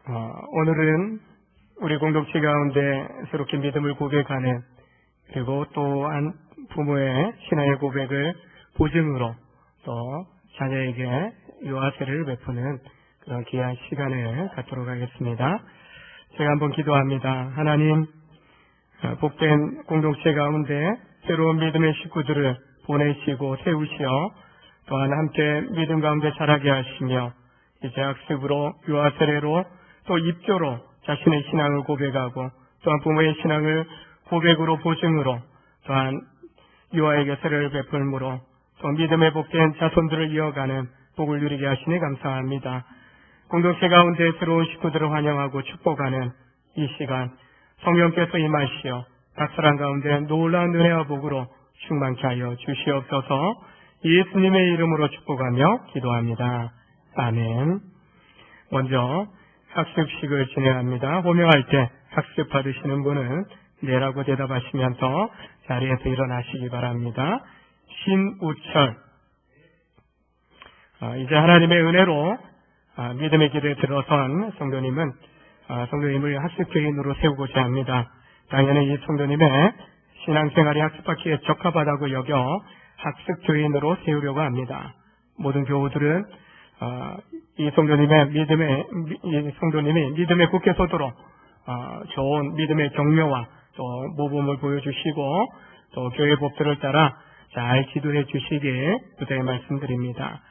오늘은 우리 공동체 가운데 새롭게 믿음을 고백하는, 그리고 또한 부모의 신앙의 고백을 보증으로 또 자녀에게 유아세를 베푸는 그런 귀한 시간을 갖도록 하겠습니다. 제가 한번 기도합니다. 하나님, 복된 공동체 가운데 새로운 믿음의 식구들을 보내시고 세우시어 또한 함께 믿음 가운데 자라게 하시며 이제 학습으로 유아 세례로 또 입교로 자신의 신앙을 고백하고 또한 부모의 신앙을 고백으로 보증으로 또한 유아에게 세례를 베풀므로 또 믿음의 복된 자손들을 이어가는 복을 누리게 하시니 감사합니다. 공동체 가운데 새로운 식구들을 환영하고 축복하는 이 시간 성령께서 임하시어 각 사람 가운데 놀라운 은혜와 복으로 충만케 하여 주시옵소서. 예수님의 이름으로 축복하며 기도합니다. 아멘. 먼저 학습식을 진행합니다. 호명할 때 학습 받으시는 분은 네라고 대답하시면서 자리에서 일어나시기 바랍니다. 신우철. 이제 하나님의 은혜로 믿음의 길에 들어선 성도님은 성도님을 학습교인으로 세우고자 합니다. 당연히 이 성도님의 신앙생활이 학습받기에 적합하다고 여겨 학습교인으로 세우려고 합니다. 모든 교우들은 이 성도님이 믿음에 굳게 서도록 좋은 믿음의 격려와 또 모범을 보여주시고 또 교회 법들을 따라 잘 지도해 주시길 부탁의 말씀드립니다.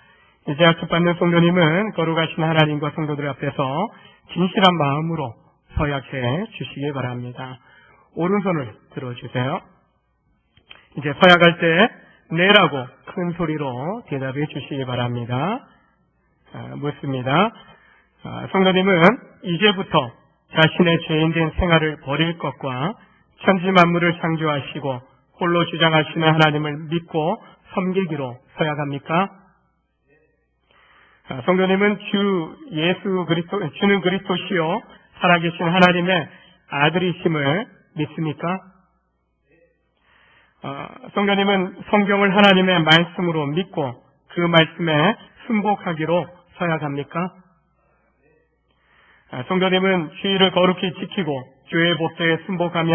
이제 학습받는 성도님은 거룩하신 하나님과 성도들 앞에서 진실한 마음으로 서약해 주시기 바랍니다. 오른손을 들어주세요. 이제 서약할 때 네라고 큰 소리로 대답해 주시기 바랍니다. 묻습니다. 성도님은 이제부터 자신의 죄인된 생활을 버릴 것과 천지 만물을 창조하시고 홀로 주장하시는 하나님을 믿고 섬기기로 서약합니까? 성도님은 주는 그리스도시요 살아계신 하나님의 아들이심을 믿습니까? 성도님은 성경을 하나님의 말씀으로 믿고 그 말씀에 순복하기로 서약합니까? 성도님은 주의를 거룩히 지키고 주의 법도에 순복하며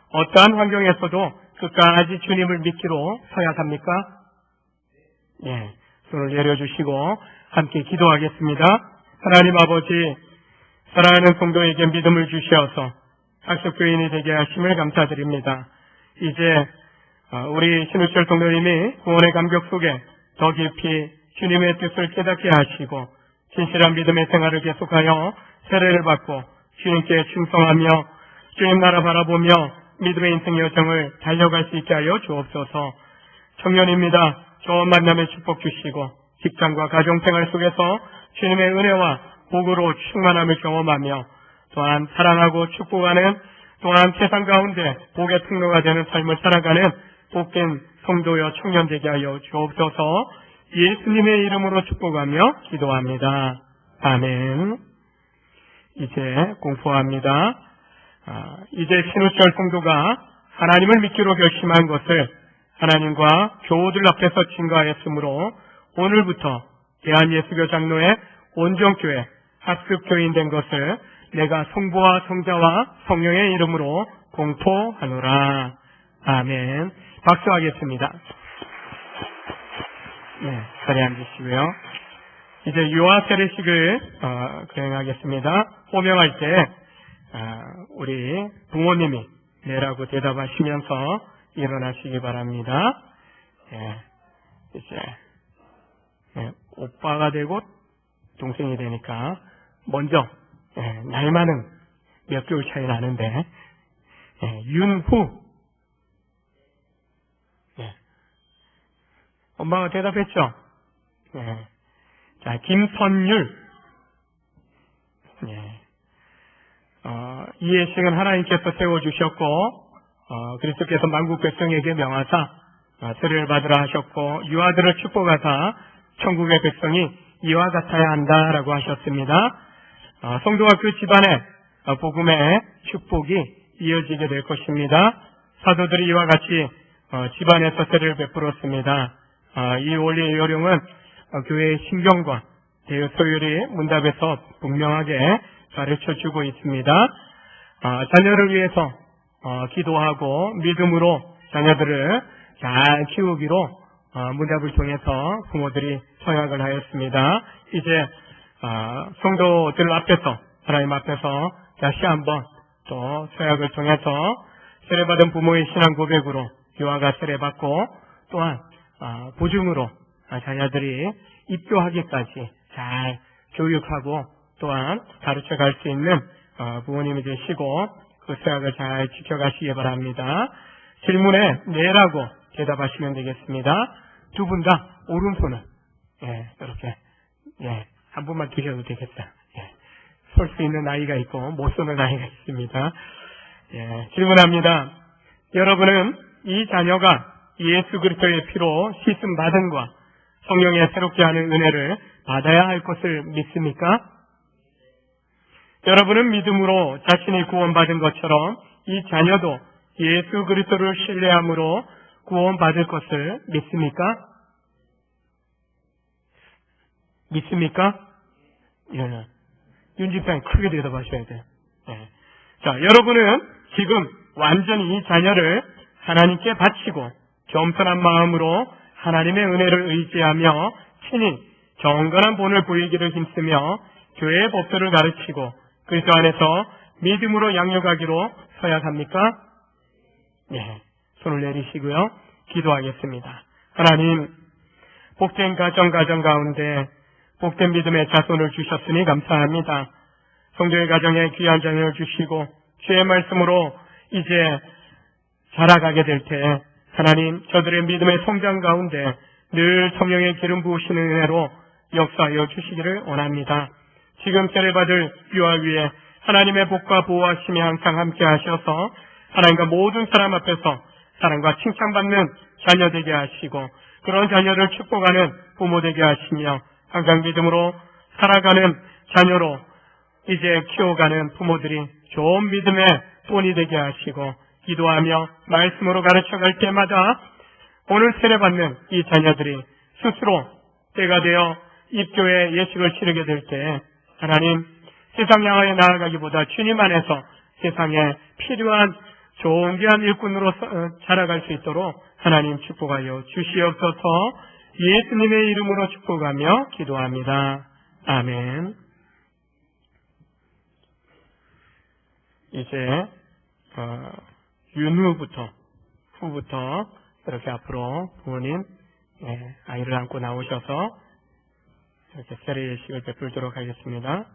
어떠한 환경에서도 끝까지 주님을 믿기로 서약합니까? 예, 손을 내려주시고 함께 기도하겠습니다. 하나님 아버지, 사랑하는 성도에게 믿음을 주시어서 학습교인이 되게 하심을 감사드립니다. 이제 우리 신우철 성도님이 구원의 감격 속에 더 깊이 주님의 뜻을 깨닫게 하시고 진실한 믿음의 생활을 계속하여 세례를 받고 주님께 충성하며 주님 나라 바라보며 믿음의 인생 여정을 달려갈 수 있게 하여 주옵소서. 청년입니다. 좋은 만남의 축복 주시고 직장과 가정생활 속에서 주님의 은혜와 복으로 충만함을 경험하며 또한 사랑하고 축복하는 또한 세상 가운데 복의 통로가 되는 삶을 살아가는 복된 성도여 청년 되게 하여 주옵소서. 예수님의 이름으로 축복하며 기도합니다. 아멘. 이제 공포합니다. 이제 신우철 성도가 하나님을 믿기로 결심한 것을 하나님과 교우들 앞에서 증거하였으므로 오늘부터 대한예수교 장로의 온정교회 학습교인 된 것을 내가 성부와 성자와 성령의 이름으로 공포하노라. 아멘. 박수하겠습니다. 네, 자리에 앉으시고요. 이제 유아 세례식을 거행하겠습니다. 호명할 때 우리 부모님이 네라고 대답하시면서 일어나시기 바랍니다. 이제 오빠가 되고 동생이 되니까 먼저 나이 많은 몇 개월 차이 나는데 윤후. 엄마가 대답했죠. 자, 김선율. 이 예식은 하나님께서 세워주셨고 그리스도께서 만국 백성에게 명하사 세례를 받으라 하셨고 유아들을 축복하사 천국의 백성이 이와 같아야 한다라고 하셨습니다. 성도와 그 집안에 복음의 축복이 이어지게 될 것입니다. 사도들이 이와 같이 집안에서 세례를 베풀었습니다. 이 원리의 요령은 교회의 신경과 대여 소율이 문답에서 분명하게 가르쳐 주고 있습니다. 자녀를 위해서 기도하고 믿음으로 자녀들을 잘 키우기로 문답을 통해서 부모들이 서약을 하였습니다. 이제 성도들 앞에서 하나님 앞에서 다시 한번 또 서약을 통해서 세례받은 부모의 신앙 고백으로 유아가 세례받고 또한 보증으로 자녀들이 입교하기까지 잘 교육하고 또한 가르쳐갈 수 있는 부모님이 되시고 그 서약을 잘 지켜가시기 바랍니다. 질문에 네라고 대답하시면 되겠습니다. 두 분 다 오른손을 이렇게 한 분만 드셔도 되겠다. 설 수 있는 나이가 있고 못 서는 나이가 있습니다. 질문합니다. 여러분은 이 자녀가 예수 그리스도의 피로 씻음 받음과 성령의 새롭게 하는 은혜를 받아야 할 것을 믿습니까? 여러분은 믿음으로 자신이 구원받은 것처럼 이 자녀도 예수 그리스도를 신뢰함으로 구원받을 것을 믿습니까? 믿습니까? 윤 집사님 크게 대답하셔야 돼요. 자, 여러분은 지금 완전히 이 자녀를 하나님께 바치고 겸손한 마음으로 하나님의 은혜를 의지하며 친히 경건한 본을 보이기를 힘쓰며 교회의 법도를 가르치고 그리스도 안에서 믿음으로 양육하기로 서약합니까? 손을 내리시고요. 기도하겠습니다. 하나님, 복된 가정 가운데 복된 믿음의 자손을 주셨으니 감사합니다. 성도의 가정에 귀한 자녀를 주시고 주의 말씀으로 이제 자라가게 될 때 하나님 저들의 믿음의 성장 가운데 늘 성령의 기름 부으시는 은혜로 역사하여 주시기를 원합니다. 지금 세례받을 유아 위에 하나님의 복과 보호하심이 항상 함께 하셔서 하나님과 모든 사람 앞에서 사랑과 칭찬받는 자녀 되게 하시고 그런 자녀를 축복하는 부모 되게 하시며 항상 믿음으로 살아가는 자녀로 이제 키워가는 부모들이 좋은 믿음의 본이 되게 하시고 기도하며 말씀으로 가르쳐갈 때마다 오늘 세례받는 이 자녀들이 스스로 때가 되어 입교의 예식을 치르게 될 때 하나님 세상 향하여 나아가기보다 주님 안에서 세상에 필요한 좋은 귀한 일꾼으로 자라갈 수 있도록 하나님 축복하여 주시옵소서. 예수님의 이름으로 축복하며 기도합니다. 아멘. 이제 후부터 이렇게 앞으로 부모님 아이를 안고 나오셔서 이렇게 세례 예식을 베풀도록 하겠습니다.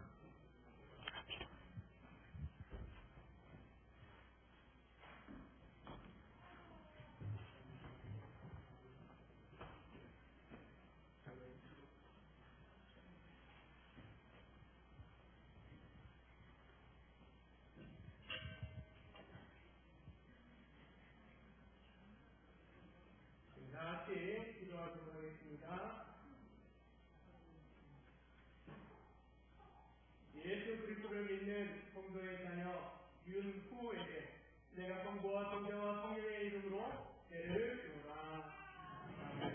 예수 그리스도를 믿는 성도의 자녀 윤후에게 내가 성부와 성자와 성령의 이름으로 세례를 주노라. 아멘.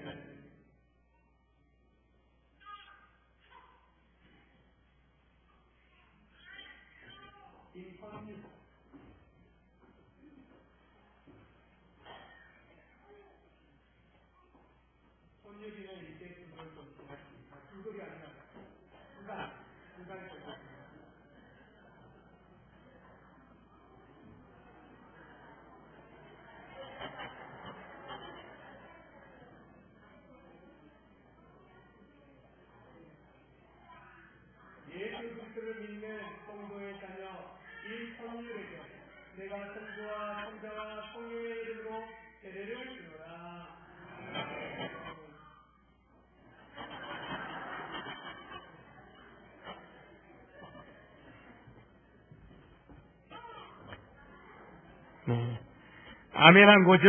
임선유 손유기는 이제 그걸 좀 지났습니다. 그걸이 아니라 부산 예수 그리스도를 믿는 성도의 자녀 임선유에게 내가 성부와 성자와 성령의 이름으로 세례를 주노라. 아멘한 거죠?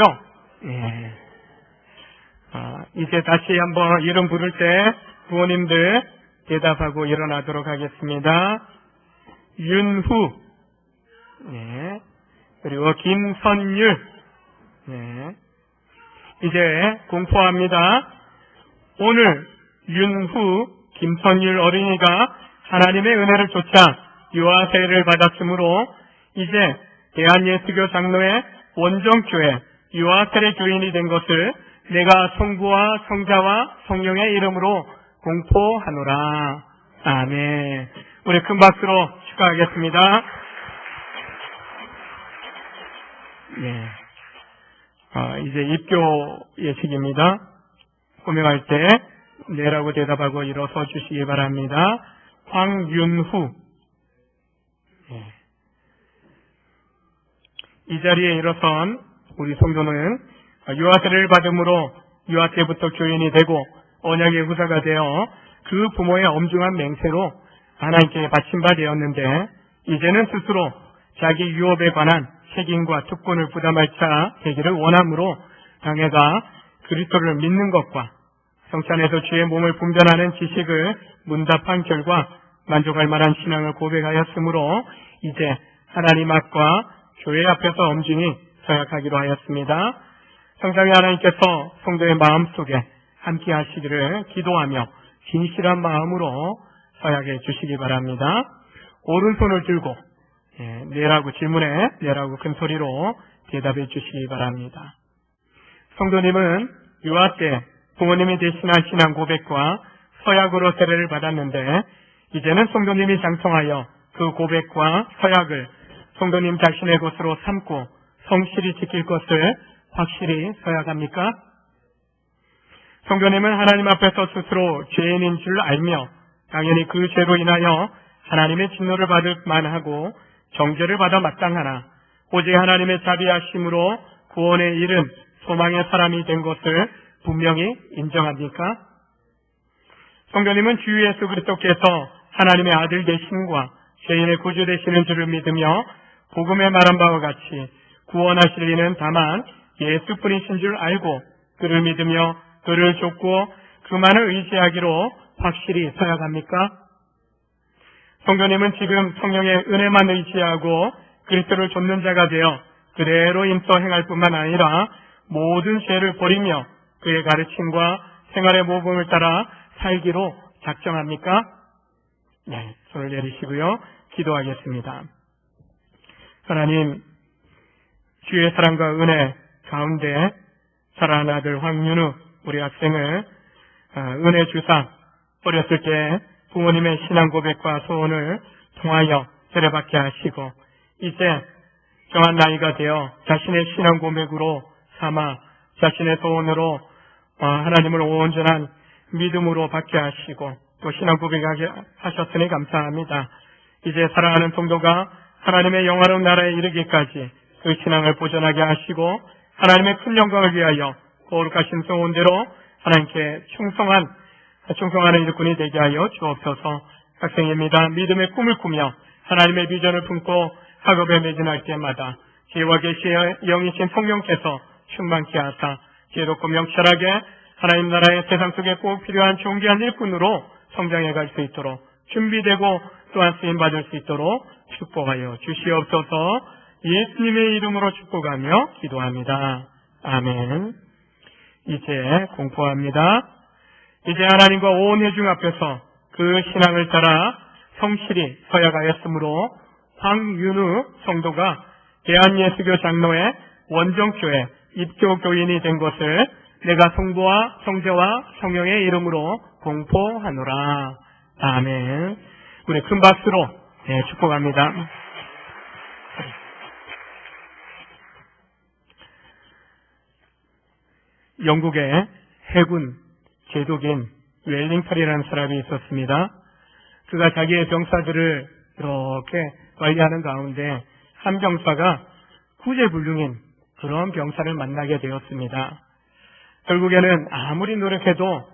이제 다시 한번 이름 부를 때 부모님들 대답하고 일어나도록 하겠습니다. 윤후, 그리고 김선율, 이제 공포합니다. 오늘 윤후, 김선율 어린이가 하나님의 은혜를 쫓아 유아 세례를 받았으므로 이제 대한예수교 장로의 원정교회 유아 세례 교인이 된 것을 내가 성부와 성자와 성령의 이름으로 공포하노라. 아멘. 우리 큰 박수로 축하하겠습니다. 네. 이제 입교 예식입니다. 호명할 때 네라고 대답하고 일어서 주시기 바랍니다. 황윤후. 네. 이 자리에 일어선 우리 성도는 유아세례를 받음으로 유아 때부터 교인이 되고 언약의 후사가 되어 그 부모의 엄중한 맹세로 하나님께 바친 바 되었는데 이제는 스스로 자기 유업에 관한 책임과 특권을 부담할 자 되기를 원하므로 당회가 그리스도를 믿는 것과 성찬에서 주의 몸을 분별하는 지식을 문답한 결과 만족할 만한 신앙을 고백하였으므로 이제 하나님 앞과 교회 앞에서 엄중히 서약하기로 하였습니다. 성삼위 하나님께서 성도의 마음속에 함께 하시기를 기도하며 진실한 마음으로 서약해 주시기 바랍니다. 오른손을 들고 네라고 질문에 네라고 큰 소리로 대답해 주시기 바랍니다. 성도님은 유아 때 부모님이 대신한 신앙 고백과 서약으로 세례를 받았는데 이제는 성도님이 장성하여 그 고백과 서약을 성도님 자신의 것으로 삼고 성실히 지킬 것을 확실히 서약합니까? 성도님은 하나님 앞에서 스스로 죄인인 줄 알며 당연히 그 죄로 인하여 하나님의 진노를 받을 만하고 정죄를 받아 마땅하나 오직 하나님의 자비하심으로 구원에 이른 소망의 사람이 된 것을 분명히 인정합니까? 성도님은 주 예수 그리스도께서 하나님의 아들 되심과 죄인의 구주 되시는 줄을 믿으며 복음에 말한 바와 같이 구원하실 이는 다만 예수뿐이신 줄 알고 그를 믿으며 그를 좇고 그만을 의지하기로 확실히 서약합니까? 성도님은 지금 성령의 은혜만 의지하고 그리스도를 좇는 자가 되어 그대로 임써 행할 뿐만 아니라 모든 죄를 버리며 그의 가르침과 생활의 모범을 따라 살기로 작정합니까? 네, 손을 내리시고요. 기도하겠습니다. 하나님, 주의 사랑과 은혜 가운데 사랑하는 아들 황윤우 우리 학생을 은혜 주사 어렸을 때 부모님의 신앙 고백과 소원을 통하여 세례받게 하시고 이제 정한 나이가 되어 자신의 신앙 고백으로 삼아 자신의 소원으로 하나님을 온전한 믿음으로 받게 하시고 또 신앙 고백하게 하셨으니 감사합니다. 이제 사랑하는 성도가 하나님의 영화로운 나라에 이르기까지 그 신앙을 보존하게 하시고 하나님의 큰 영광을 위하여 거룩하신 소원대로 하나님께 충성하는 일꾼이 되게 하여 주옵소서. 학생입니다. 믿음의 꿈을 꾸며 하나님의 비전을 품고 학업에 매진할 때마다 지혜와 계시의 영이신 성령께서 충만케 하사 지혜롭고 명철하게 하나님 나라의 세상 속에 꼭 필요한 존귀한 일꾼으로 성장해 갈 수 있도록 준비되고 또한 쓰임받을 수 있도록 축복하여 주시옵소서. 예수님의 이름으로 축복하며 기도합니다. 아멘. 이제 공포합니다. 이제 하나님과 온 회중 앞에서 그 신앙을 따라 성실히 서약하였으므로 황윤우 성도가 대한예수교 장로의 원정교회 입교교인이 된 것을 내가 성부와 성자와 성령의 이름으로 공포하노라. 아멘. 우리 큰 박수로 축복합니다. 영국의 해군 제독인 웰링턴이라는 사람이 있었습니다. 그가 자기의 병사들을 이렇게 관리하는 가운데 한 병사가 구제불능인 그런 병사를 만나게 되었습니다. 결국에는 아무리 노력해도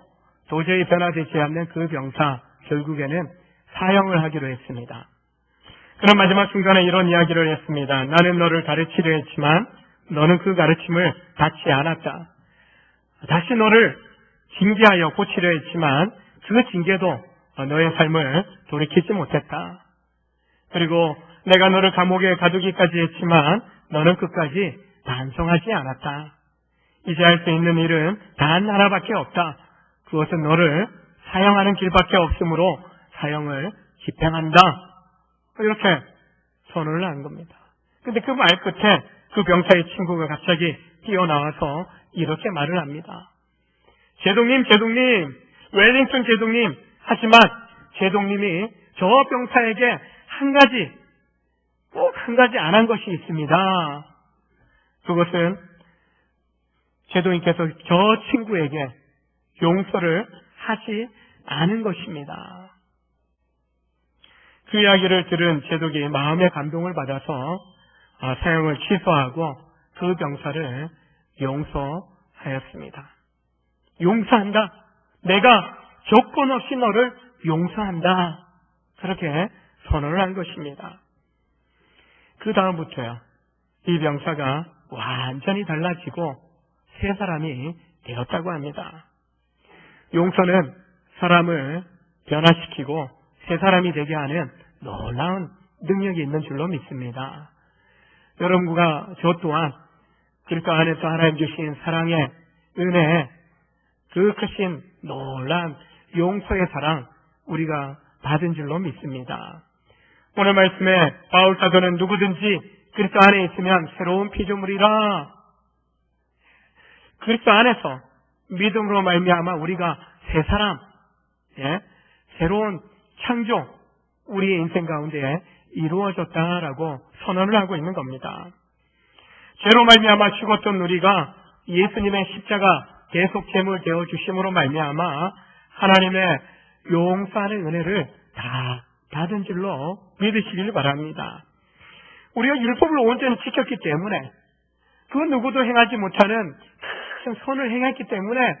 도저히 변화되지 않는 그 병사, 결국에는 사형을 하기로 했습니다. 그런 마지막 순간에 이런 이야기를 했습니다. 나는 너를 가르치려 했지만 너는 그 가르침을 받지 않았다. 다시 너를 징계하여 고치려 했지만 그 징계도 너의 삶을 돌이키지 못했다. 그리고 내가 너를 감옥에 가두기까지 했지만 너는 끝까지 반성하지 않았다. 이제 할 수 있는 일은 단 하나밖에 없다. 그것은 너를 사형하는 길밖에 없으므로 사형을 집행한다. 이렇게 선언을 한 겁니다. 근데 그 말 끝에 그 병사의 친구가 갑자기 뛰어나와서 이렇게 말을 합니다. 제동님, 웰링턴 제동님, 하지만 제동님이 저 병사에게 꼭 한 가지 안 한 것이 있습니다. 그것은 제동님께서 저 친구에게 용서를 하지 않은 것입니다. 그 이야기를 들은 제독이 마음의 감동을 받아서 사형을 취소하고 그 병사를 용서하였습니다. 용서한다. 내가 조건 없이 너를 용서한다. 그렇게 선언을 한 것입니다. 그 다음부터요, 이 병사가 완전히 달라지고 새 사람이 되었다고 합니다. 용서는 사람을 변화시키고 새 사람이 되게 하는 놀라운 능력이 있는 줄로 믿습니다. 여러분과 저 또한 그리스도 안에서 하나님 주신 사랑의 은혜, 그 크신 놀라운 용서의 사랑 우리가 받은 줄로 믿습니다. 오늘 말씀에 바울 사도는 누구든지 그리스도 안에 있으면 새로운 피조물이라. 그리스도 안에서 믿음으로 말미암아 우리가 새 사람, 새로운 창조, 우리의 인생 가운데 이루어졌다라고 선언을 하고 있는 겁니다. 죄로 말미암아 죽었던 우리가 예수님의 십자가 계속 제물 되어 주심으로 말미암아 하나님의 용서하는 은혜를 다 받은 줄로 믿으시길 바랍니다. 우리가 율법을 온전히 지켰기 때문에, 그 누구도 행하지 못하는 큰 선을 행했기 때문에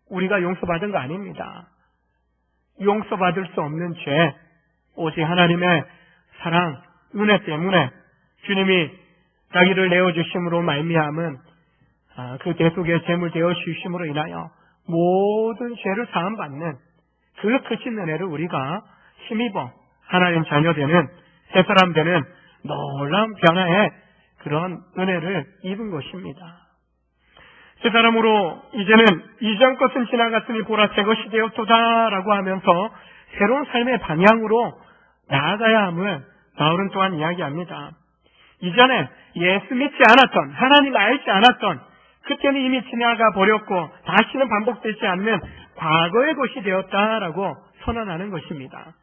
우리가 용서받은 거 아닙니다. 용서받을 수 없는 죄, 오직 하나님의 사랑, 은혜 때문에 주님이 자기를 내어주심으로 말미암은 그 대속의 제물 되어 주심으로 인하여 모든 죄를 사함받는 그 크신 은혜를 우리가 힘입어 하나님 자녀되는, 새 사람 되는 놀라운 변화의 그런 은혜를 입은 것입니다. 새 사람으로 이제는 이전 것은 지나갔으니 보라 새 것이 되었도다라고 하면서 새로운 삶의 방향으로 나아가야 함을 바울은 또한 이야기합니다. 이전에 예수 믿지 않았던, 하나님 알지 않았던, 그때는 이미 지나가 버렸고 다시는 반복되지 않는 과거의 것이 되었다라고 선언하는 것입니다.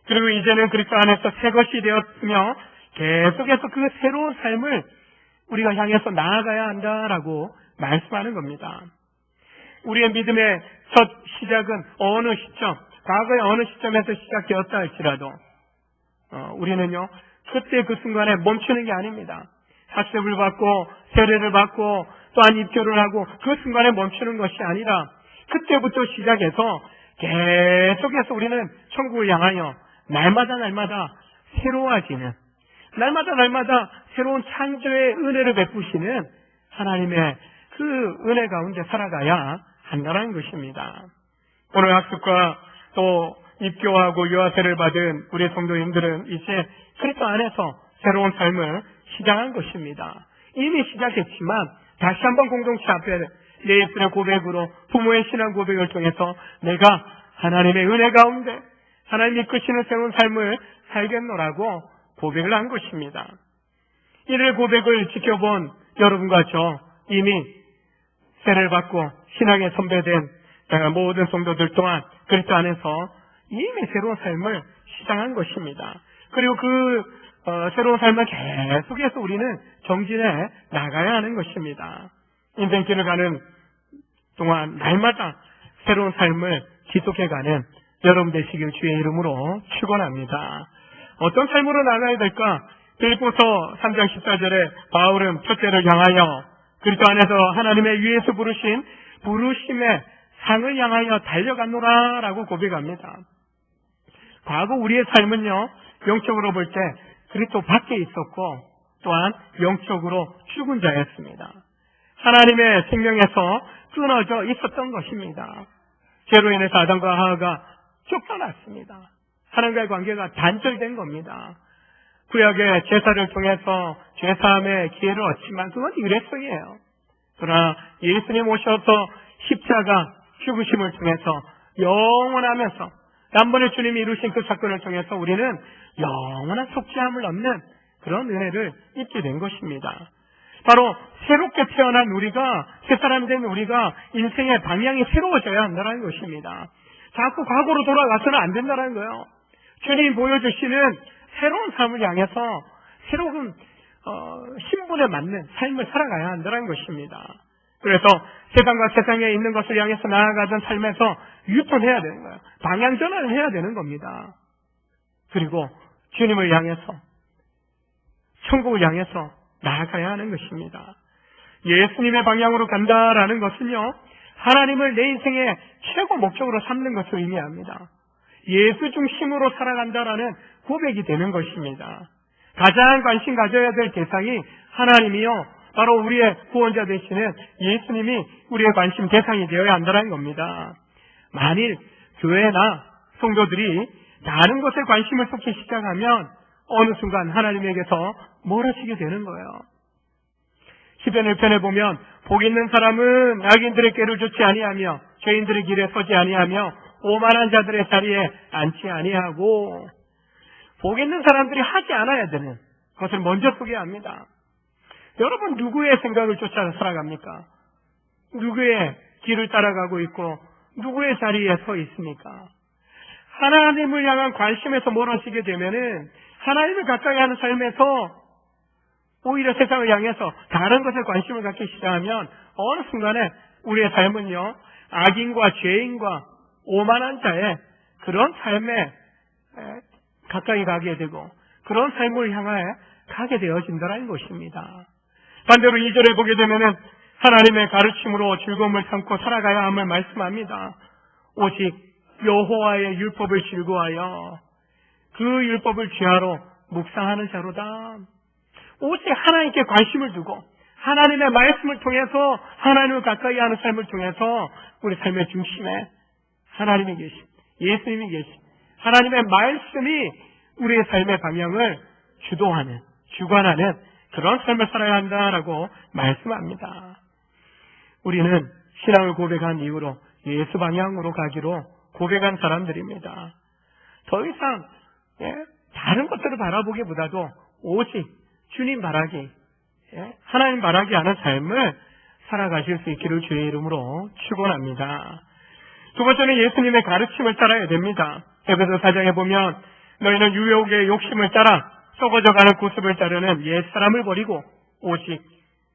그리고 이제는 그리스도 안에서 새 것이 되었으며 계속해서 그 새로운 삶을 우리가 향해서 나아가야 한다라고 말씀하는 겁니다. 우리의 믿음의 첫 시작은 어느 시점, 과거의 어느 시점에서 시작되었다 할지라도 우리는요, 그때 그 순간에 멈추는 게 아닙니다. 학습을 받고 세례를 받고 또한 입교를 하고 그 순간에 멈추는 것이 아니라 그때부터 시작해서 계속해서 우리는 천국을 향하여 날마다 새로워지는, 날마다 새로운 창조의 은혜를 베푸시는 하나님의 그 은혜 가운데 살아가야 한다는 것입니다. 오늘 학습과 또 입교하고 유아세를 받은 우리 성도님들은 이제 그리스도 안에서 새로운 삶을 시작한 것입니다. 이미 시작했지만 다시 한번 공동체 앞에 내 예술의 고백으로, 부모의 신앙 고백을 통해서 내가 하나님의 은혜 가운데 하나님이 이끄시는 새로운 삶을 살겠노라고 고백을 한 것입니다. 이를 고백을 지켜본 여러분과 저 이미 세례를 받고 신앙의 선배된 모든 성도들 또한 그리스도 안에서 이미 새로운 삶을 시작한 것입니다. 그리고 그 새로운 삶을 계속해서 우리는 정진해 나가야 하는 것입니다. 인생길을 가는 동안 날마다 새로운 삶을 지속해가는 여러분 되시길 주의 이름으로 축원합니다. 어떤 삶으로 나가야 될까? 빌립보서 3장 14절에 바울은 첫째를 향하여 그리스도 안에서 하나님의 위에서 부르신 부르심의 상을 향하여 달려갔노라라고 고백합니다. 과거 우리의 삶은요, 영적으로 볼 때 그리스도 밖에 있었고 또한 영적으로 죽은 자였습니다. 하나님의 생명에서 끊어져 있었던 것입니다. 죄로 인해서 아담과 하와가 쫓겨났습니다. 하나님과의 관계가 단절된 겁니다. 구약의 제사를 통해서 죄사함의 기회를 얻지만 그건 일회성이에요. 그러나 예수님 오셔서 십자가 죽으심을 통해서 영원하면서 단번에 주님이 이루신 그 사건을 통해서 우리는 영원한 속죄함을 얻는 그런 은혜를 입게 된 것입니다. 바로 새롭게 태어난 우리가, 새 사람 된 우리가 인생의 방향이 새로워져야 한다는 것입니다. 자꾸 과거로 돌아가서는 안 된다는 거예요. 주님이 보여주시는 새로운 삶을 향해서 새로운 신분에 맞는 삶을 살아가야 한다는 것입니다. 그래서 세상과 세상에 있는 것을 향해서 나아가던 삶에서 유턴해야 되는 거예요. 방향 전환을 해야 되는 겁니다. 그리고 주님을 향해서, 천국을 향해서 나아가야 하는 것입니다. 예수님의 방향으로 간다라는 것은요, 하나님을 내 인생의 최고 목적으로 삼는 것을 의미합니다. 예수 중심으로 살아간다라는 고백이 되는 것입니다. 가장 관심 가져야 될 대상이 하나님이요, 바로 우리의 구원자 되시는 예수님이 우리의 관심 대상이 되어야 한다는 겁니다. 만일 교회나 성도들이 다른 것에 관심을 쏟기 시작하면 어느 순간 하나님에게서 멀어지게 되는 거예요. 시편 1편에 보면 복 있는 사람은 악인들의 꾀를 좇지 아니하며 죄인들의 길에 서지 아니하며 오만한 자들의 자리에 앉지 아니하고, 복 있는 사람들이 하지 않아야 되는 것을 먼저 소개합니다. 여러분, 누구의 생각을 쫓아 살아갑니까? 누구의 길을 따라가고 있고 누구의 자리에 서 있습니까? 하나님을 향한 관심에서 멀어지게 되면은 하나님을 가까이 하는 삶에서 오히려 세상을 향해서 다른 것에 관심을 갖기 시작하면 어느 순간에 우리의 삶은요, 악인과 죄인과 오만한 자의 그런 삶에 가까이 가게 되고 그런 삶을 향해 가게 되어진다는 것입니다. 반대로 2절에 보게 되면은 하나님의 가르침으로 즐거움을 삼고 살아가야 함을 말씀합니다. 오직 여호와의 율법을 즐거워하여 그 율법을 죄하러 묵상하는 자로다. 오직 하나님께 관심을 두고 하나님의 말씀을 통해서 하나님을 가까이 하는 삶을 통해서 우리 삶의 중심에 하나님이 계신, 예수님이 계신 하나님의 말씀이 우리의 삶의 방향을 주도하는, 주관하는 그런 삶을 살아야 한다라고 말씀합니다. 우리는 신앙을 고백한 이후로 예수 방향으로 가기로 고백한 사람들입니다. 더 이상 다른 것들을 바라보기보다도 오직 주님 바라기, 하나님 바라기 하는 삶을 살아가실 수 있기를 주의 이름으로 축원합니다. 두 번째는 예수님의 가르침을 따라야 됩니다. 에베소 4장에 보면 너희는 유혹의 욕심을 따라 썩어져가는 구습을 따르는 옛사람을 버리고 오직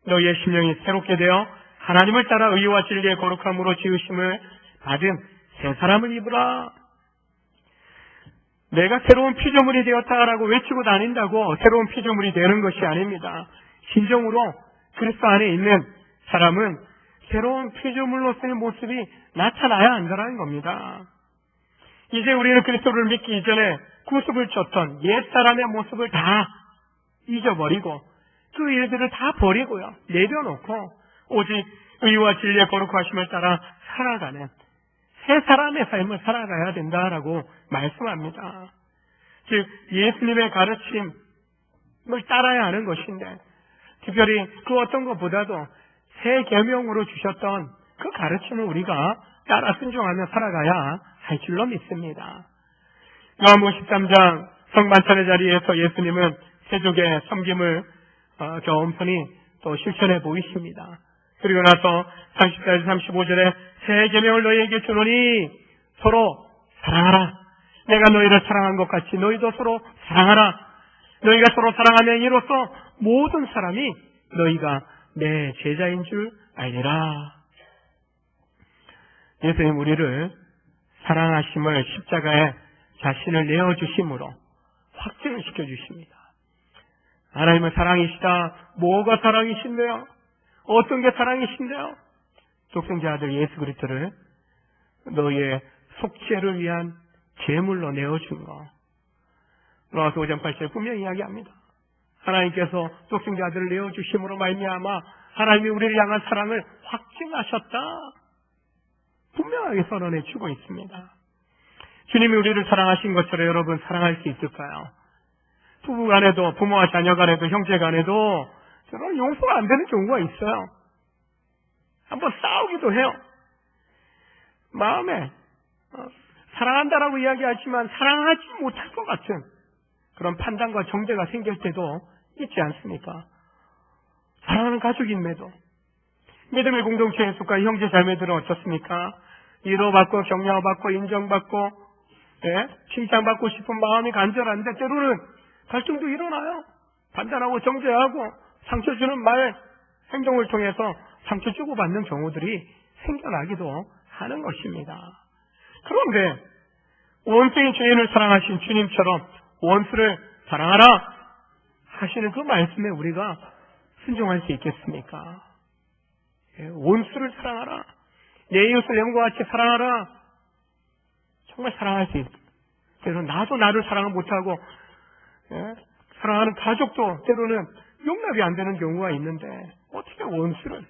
너희의 심령이 새롭게 되어 하나님을 따라 의와 진리의 거룩함으로 지으심을 받은 새 사람을 입으라. 내가 새로운 피조물이 되었다라고 외치고 다닌다고 새로운 피조물이 되는 것이 아닙니다. 진정으로 그리스도 안에 있는 사람은 새로운 피조물로서의 모습이 나타나야 한다는 겁니다. 이제 우리는 그리스도를 믿기 이전에 구습을 쫓던 옛사람의 모습을 다 잊어버리고 그 일들을 다 버리고요, 내려놓고 오직 의와 진리의 거룩하심을 따라 살아가는 새 사람의 삶을 살아가야 된다라고 말씀합니다. 즉 예수님의 가르침을 따라야 하는 것인데, 특별히 그 어떤 것보다도 새 계명으로 주셨던 그 가르침을 우리가 따라 순종하며 살아가야 할 줄로 믿습니다. 요한복음 13장 성만찬의 자리에서 예수님은 세족의 섬김을 겸손히 또 실천해 보이십니다. 그리고 나서 34절 35절에 새 계명을 너희에게 주노니 서로 사랑하라. 내가 너희를 사랑한 것 같이 너희도 서로 사랑하라. 너희가 서로 사랑하면 이로써 모든 사람이 너희가 내 제자인 줄 알리라. 예수님 우리를 사랑하심을 십자가에 자신을 내어주심으로 확증을 시켜주십니다. 하나님은 사랑이시다. 뭐가 사랑이신데요? 어떤 게 사랑이신데요? 독생자 아들 예수 그리스도를 너희의 속죄를 위한 제물로 내어준 거. 로마서 5장 8절 분명히 이야기합니다. 하나님께서 독생자 아들을 내어주심으로 말미암아 하나님이 우리를 향한 사랑을 확증하셨다. 분명하게 선언해 주고 있습니다. 주님이 우리를 사랑하신 것처럼 여러분 사랑할 수 있을까요? 부부 간에도, 부모와 자녀 간에도, 형제 간에도 저는 용서가 안 되는 경우가 있어요. 한번 싸우기도 해요. 마음에 사랑한다라고 이야기하지만 사랑하지 못할 것 같은 그런 판단과 정죄가 생길 때도 있지 않습니까? 사랑하는 가족임에도 믿음의 공동체에 속한 형제 자매들은 어떻습니까? 위로받고 격려받고 인정받고 칭찬받고 싶은 마음이 간절한데 때로는 갈등도 일어나요. 판단하고 정죄하고 상처 주는 말, 행동을 통해서 상처 주고받는 경우들이 생겨나기도 하는 것입니다. 그런데 원수의 죄인을 사랑하신 주님처럼 원수를 사랑하라 하시는 그 말씀에 우리가 순종할 수 있겠습니까? 원수를 사랑하라. 내 이웃을 내 몸과 같이 사랑하라. 정말 사랑할 수 있어요. 때로는 나도 나를 사랑 못하고 사랑하는 가족도 때로는 용납이 안 되는 경우가 있는데 어떻게 원수를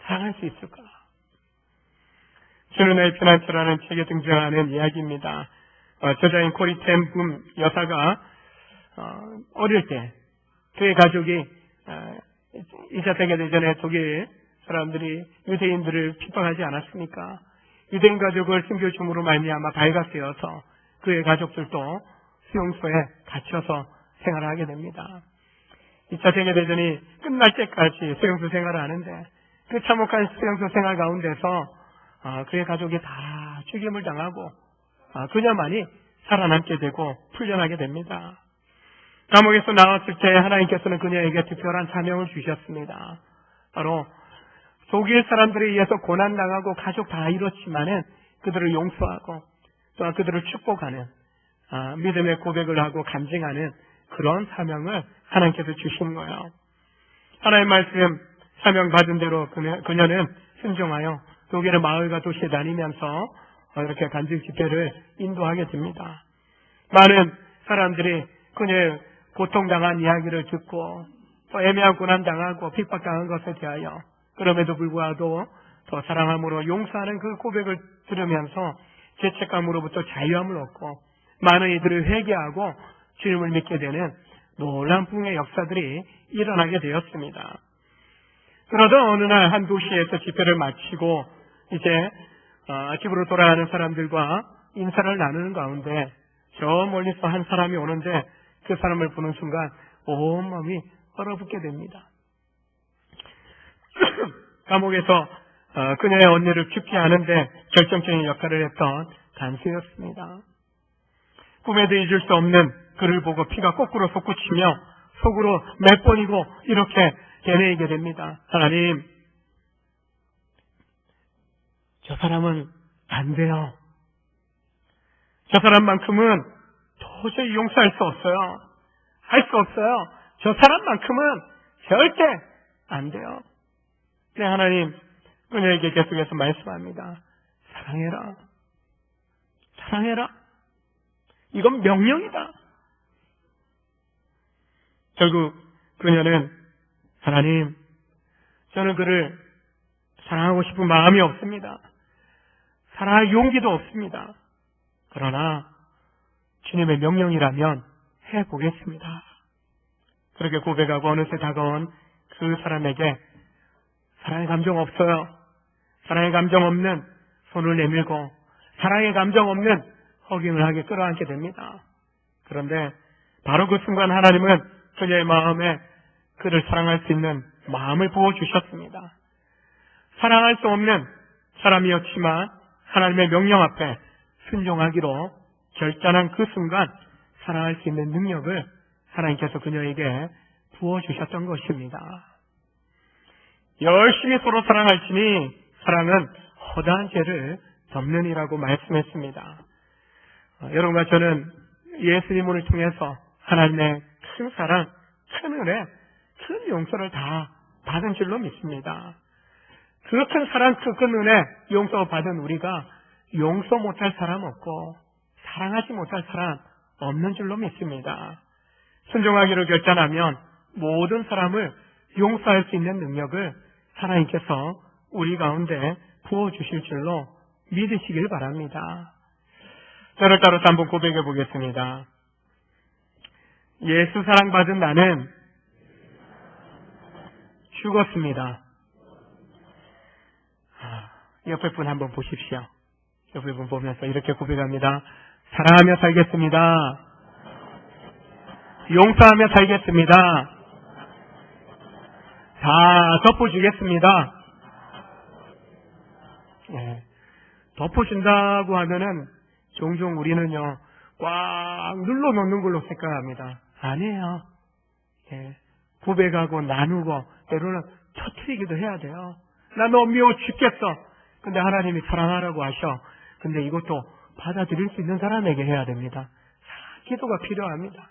사랑할 수 있을까? 주는 나의 피난처라는 책에 등장하는 이야기입니다. 저자인 코리 텐 붐 여사가 어릴 때 그의 가족이 2차 세계대전에 독일 사람들이 유대인들을 핍박하지 않았습니까? 유대인 가족을 순교줌으로 말미암아 발각되어서 그의 가족들도 수용소에 갇혀서 생활을 하게 됩니다. 2차 세계대전이 끝날 때까지 수용소 생활을 하는데 그 참혹한 수용소 생활 가운데서 그의 가족이 다 죽임을 당하고 그녀만이 살아남게 되고 풀려나게 됩니다. 감옥에서 나왔을 때 하나님께서는 그녀에게 특별한 사명을 주셨습니다. 바로 독일 사람들에 의해서 고난당하고 가족 다 잃었지만은 그들을 용서하고 또한 그들을 축복하는 믿음의 고백을 하고 간증하는 그런 사명을 하나님께서 주신 거예요. 하나님의 말씀 사명 받은 대로 그녀는 순종하여 독일의 마을과 도시에 다니면서 이렇게 간증 집회를 인도하게 됩니다. 많은 사람들이 그녀의 고통당한 이야기를 듣고 또 애매한 고난당하고 핍박당한 것에 대하여 그럼에도 불구하고 더 사랑함으로 용서하는 그 고백을 들으면서 죄책감으로부터 자유함을 얻고 많은 이들을 회개하고 주님을 믿게 되는 놀라운 부흥의 역사들이 일어나게 되었습니다. 그러다 어느 날 한 도시에서 집회를 마치고 이제 집으로 돌아가는 사람들과 인사를 나누는 가운데 저 멀리서 한 사람이 오는데 그 사람을 보는 순간 온몸이 얼어붙게 됩니다. 감옥에서 그녀의 언니를 죽게 하는데 결정적인 역할을 했던 간수였습니다. 꿈에도 잊을 수 없는 그를 보고 피가 거꾸로 솟구치며 속으로 몇 번이고 이렇게 되뇌이게 됩니다. 하나님, 저 사람은 안 돼요. 저 사람만큼은 도저히 용서할 수 없어요. 할 수 없어요. 저 사람만큼은 절대 안 돼요. 네, 하나님 그녀에게 계속해서 말씀합니다. 사랑해라. 사랑해라. 이건 명령이다. 결국 그녀는 하나님, 저는 그를 사랑하고 싶은 마음이 없습니다. 사랑할 용기도 없습니다. 그러나 주님의 명령이라면 해보겠습니다. 그렇게 고백하고 어느새 다가온 그 사람에게 사랑의 감정 없어요. 사랑의 감정 없는 손을 내밀고 사랑의 감정 없는 허깅을 하게 끌어안게 됩니다. 그런데 바로 그 순간 하나님은 그녀의 마음에 그를 사랑할 수 있는 마음을 부어주셨습니다. 사랑할 수 없는 사람이었지만 하나님의 명령 앞에 순종하기로 결단한 그 순간 사랑할 수 있는 능력을 하나님께서 그녀에게 부어주셨던 것입니다. 열심히 서로 사랑할지니 사랑은 허다한 죄를 덮느니라고 말씀했습니다. 여러분과 저는 예수님을 통해서 하나님의 큰 사랑, 큰 은혜, 큰 용서를 다 받은 줄로 믿습니다. 그 큰 사랑, 그 큰 은혜, 용서 받은 우리가 용서 못할 사람 없고 사랑하지 못할 사람 없는 줄로 믿습니다. 순종하기로 결단하면 모든 사람을 용서할 수 있는 능력을 하나님께서 우리 가운데 부어주실 줄로 믿으시길 바랍니다. 저를 따라서 한번 고백해 보겠습니다. 예수 사랑받은 나는 죽었습니다. 옆에 분 한번 보십시오. 이 부분 보면서 이렇게 고백합니다. 사랑하며 살겠습니다. 용서하며 살겠습니다. 다 덮어주겠습니다. 예, 덮어준다고 하면은 종종 우리는요, 꽉 눌러놓는 걸로 생각합니다. 아니에요. 예, 고백하고 나누고 때로는 터뜨리기도 해야 돼요. 나 너 미워 죽겠어. 근데 하나님이 사랑하라고 하셔. 근데 이것도 받아들일 수 있는 사람에게 해야 됩니다. 기도가 필요합니다.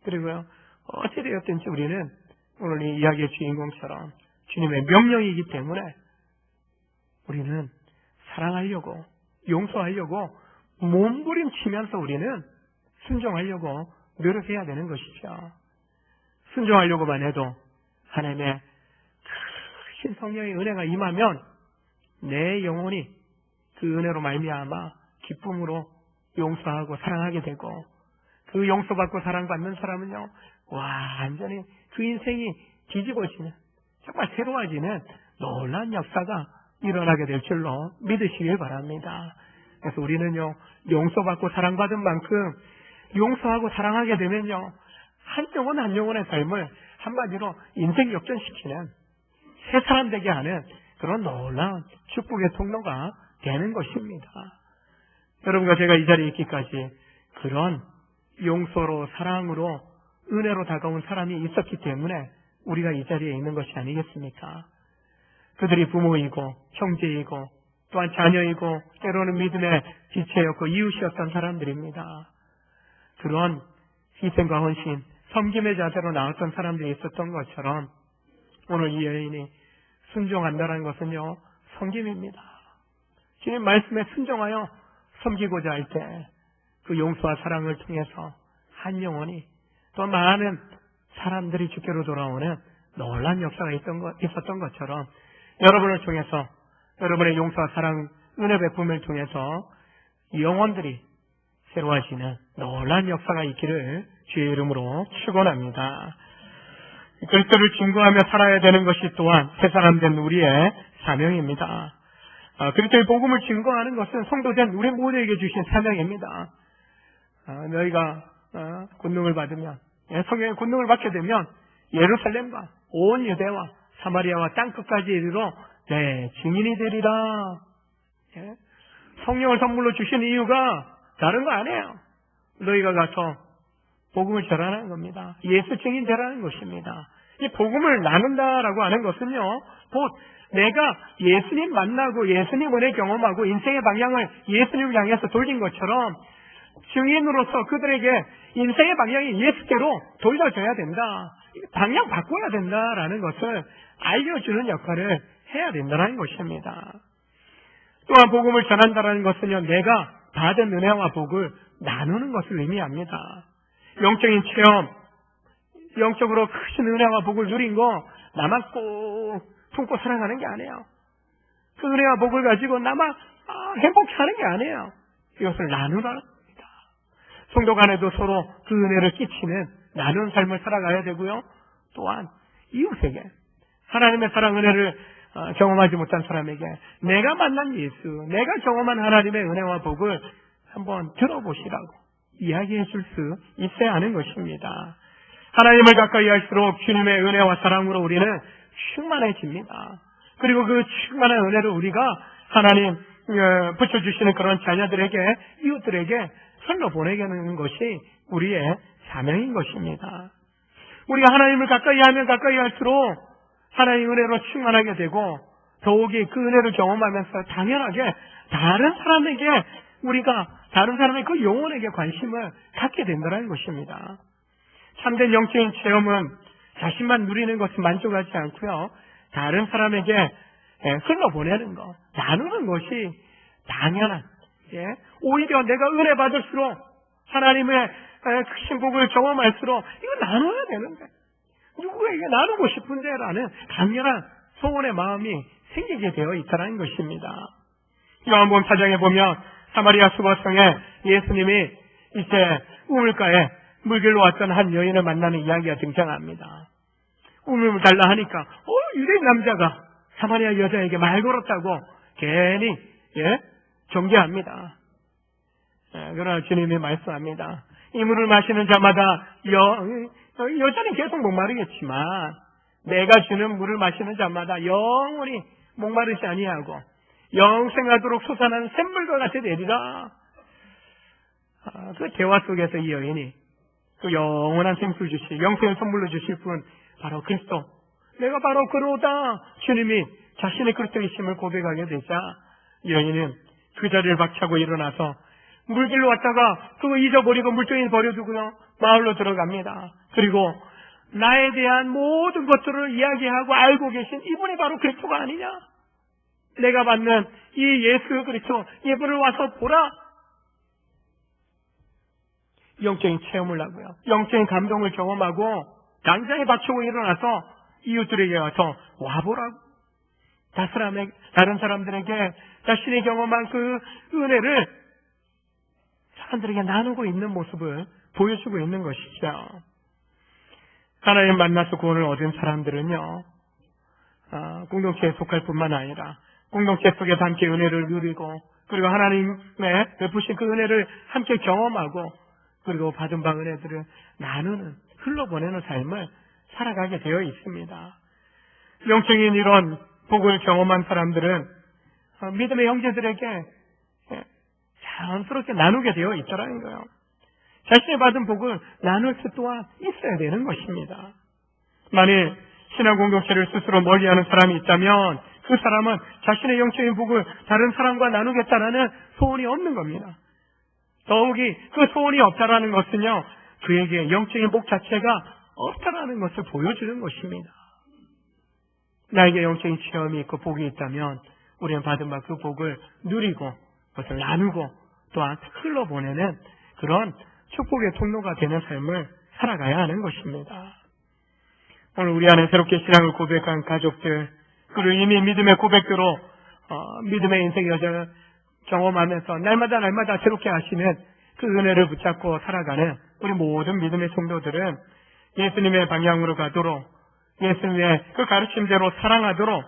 그리고요, 어찌되었든지 우리는 오늘 이 이야기의 주인공처럼 주님의 명령이기 때문에 우리는 사랑하려고, 용서하려고 몸부림치면서 우리는 순종하려고 노력해야 되는 것이죠. 순종하려고만 해도 하나님의 크신 성령의 은혜가 임하면 내 영혼이 그 은혜로 말미암아 기쁨으로 용서하고 사랑하게 되고, 그 용서받고 사랑받는 사람은요, 완전히 그 인생이 뒤집어지는, 정말 새로워지는 놀라운 역사가 일어나게 될 줄로 믿으시길 바랍니다. 그래서 우리는요, 용서받고 사랑받은 만큼 용서하고 사랑하게 되면요, 한 영혼 한 영혼의 삶을 한마디로 인생 역전시키는, 새 사람 되게 하는 그런 놀라운 축복의 통로가 되는 것입니다. 여러분과 제가 이 자리에 있기까지 그런 용서로, 사랑으로, 은혜로 다가온 사람이 있었기 때문에 우리가 이 자리에 있는 것이 아니겠습니까? 그들이 부모이고 형제이고 또한 자녀이고 때로는 믿음의 지체였고 이웃이었던 사람들입니다. 그런 희생과 헌신, 섬김의 자세로 나왔던 사람들이 있었던 것처럼 오늘 이 여인이 순종한다는 것은요, 섬김입니다. 주님 말씀에 순종하여 섬기고자 할 때 그 용서와 사랑을 통해서 한 영혼이 또 많은 사람들이 주께로 돌아오는 놀라운 역사가 있었던 것처럼 여러분을 통해서, 여러분의 용서와 사랑, 은혜 베품을 통해서 영혼들이 새로워지는 놀라운 역사가 있기를 주의 이름으로 축원합니다. 그리스도를 증거하며 살아야 되는 것이 또한 세상함된 우리의 사명입니다. 그리스도의 복음을 증거하는 것은 성도된 우리 모두에게 주신 사명입니다. 너희가 권능을 받으면, 성령의 권능을 받게 되면 예루살렘과 온 유대와 사마리아와 땅끝까지 이르러 내 증인이 되리라. 성령을 선물로 주신 이유가 다른 거 아니에요. 너희가 가서 복음을 전하는 겁니다. 예수 증인 되라는 것입니다. 이 복음을 나눈다라고 하는 것은요, 곧 내가 예수님 만나고 예수님 은혜 경험하고 인생의 방향을 예수님을 향해서 돌린 것처럼 증인으로서 그들에게 인생의 방향이 예수께로 돌려줘야 된다. 방향 바꿔야 된다라는 것을 알려주는 역할을 해야 된다는 것입니다. 또한 복음을 전한다는 것은요, 내가 받은 은혜와 복을 나누는 것을 의미합니다. 영적인 체험, 영적으로 크신 은혜와 복을 누린 거 나만 꼭 품고 사랑하는 게 아니에요. 그 은혜와 복을 가지고 나만 행복해하는 게 아니에요. 이것을 나누라는 겁니다. 성도 간에도 서로 그 은혜를 끼치는 나누는 삶을 살아가야 되고요. 또한 이웃에게 하나님의 사랑 은혜를 경험하지 못한 사람에게 내가 만난 예수, 내가 경험한 하나님의 은혜와 복을 한번 들어보시라고 이야기해 줄 수 있어야 하는 것입니다. 하나님을 가까이 할수록 주님의 은혜와 사랑으로 우리는 충만해집니다. 그리고 그 충만한 은혜를 우리가 하나님 붙여주시는 그런 자녀들에게, 이웃들에게 흘러 보내게 하는 것이 우리의 사명인 것입니다. 우리가 하나님을 가까이 하면 가까이 할수록 하나님의 은혜로 충만하게 되고 더욱이 그 은혜를 경험하면서 당연하게 다른 사람에게 우리가 다른 사람의 그 영혼에게 관심을 갖게 된다는 것입니다. 참된 영적인 체험은 자신만 누리는 것에 만족하지 않고요, 다른 사람에게 흘러보내는 것, 나누는 것이 당연한, 오히려 내가 은혜 받을수록 하나님의 크신 복을 경험할수록 이거 나눠야 되는데, 누구에게 나누고 싶은데 라는 강렬한 소원의 마음이 생기게 되어 있다는 것입니다. 요한복음 4장에 보면 사마리아 수거성에 예수님이 이제 우물가에 물길로 왔던 한 여인을 만나는 이야기가 등장합니다. 우물을 달라 하니까 유대인 남자가 사마리아 여자에게 말 걸었다고 괜히 경계합니다. 그러나 주님이 말씀합니다. 이 물을 마시는 자마다 여전히 계속 목마르겠지만 내가 주는 물을 마시는 자마다 영원히 목마르지 아니하고 영생하도록 솟아나는 샘물과 같이 되리라. 그 대화 속에서 이 여인이 그 영원한 생수를 주실, 영생을 선물로 주실 분 바로 그리스도, 내가 바로 그로다. 주님이 자신의 그리스도이심을 고백하게 되자 이 여인은 그 자리를 박차고 일어나서 물길로 왔다가 그거 잊어버리고 물병에 버려두고요 마을로 들어갑니다. 그리고 나에 대한 모든 것들을 이야기하고 알고 계신 이분이 바로 그리스도가 아니냐, 내가 받는 이 예수 그리스도, 이분을 와서 보라. 영적인 체험을 하고요, 영적인 감동을 경험하고 당장에 박차고 일어나서 이웃들에게 와서 와보라고, 다른 사람들에게 자신이 경험한 그 은혜를 사람들에게 나누고 있는 모습을 보여주고 있는 것이죠. 하나님 만나서 구원을 얻은 사람들은요, 공동체에 속할 뿐만 아니라 공동체 속에서 함께 은혜를 누리고, 그리고 하나님의 베푸신 그 은혜를 함께 경험하고, 그리고 받은 바 은혜들을 나누는, 흘러보내는 삶을 살아가게 되어 있습니다. 영적인 이런 복을 경험한 사람들은 믿음의 형제들에게 자연스럽게 나누게 되어 있더라는 거예요. 자신이 받은 복을 나눌 수 또한 있어야 되는 것입니다. 만일 신앙 공동체를 스스로 멀리하는 사람이 있다면 그 사람은 자신의 영적인 복을 다른 사람과 나누겠다라는 소원이 없는 겁니다. 더욱이 그 소원이 없다라는 것은요, 그에게 영적인 복 자체가 없다라는 것을 보여주는 것입니다. 나에게 영적인 체험이 있고 복이 있다면 우리는 받은 바 그 복을 누리고 그것을 나누고 또한 흘러보내는 그런 축복의 통로가 되는 삶을 살아가야 하는 것입니다. 오늘 우리 안에 새롭게 신앙을 고백한 가족들, 그리고 이미 믿음의 고백대로 믿음의 인생 여정을 경험하면서 날마다 새롭게 하시는 그 은혜를 붙잡고 살아가는 우리 모든 믿음의 성도들은 예수님의 방향으로 가도록, 예수님의 그 가르침대로 사랑하도록,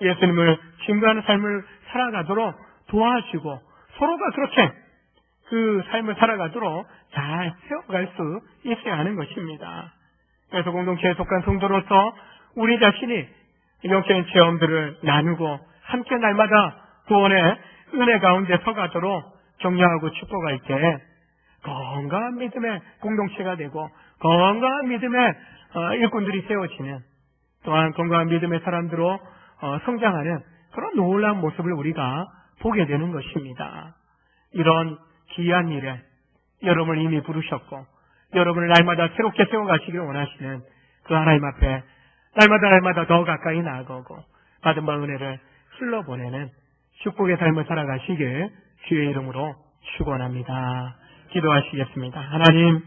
예수님을 증거하는 삶을 살아가도록 도와주고, 서로가 그렇게 그 삶을 살아가도록 잘 세워갈 수 있어야 하는 것입니다. 그래서 공동체에 속한 성도로서 우리 자신이 영적인 체험들을 나누고 함께 날마다 구원의 은혜 가운데 서가도록 격려하고 축복할 때 건강한 믿음의 공동체가 되고 건강한 믿음의 일꾼들이 세워지는, 또한 건강한 믿음의 사람들로 성장하는 그런 놀라운 모습을 우리가 보게 되는 것입니다. 이런 귀한 일에 여러분을 이미 부르셨고 여러분을 날마다 새롭게 세워가시길 원하시는 그 하나님 앞에 날마다 더 가까이 나아가고 받은 바 은혜를 흘러보내는 축복의 삶을 살아가시길 주의 이름으로 축원합니다. 기도하시겠습니다. 하나님,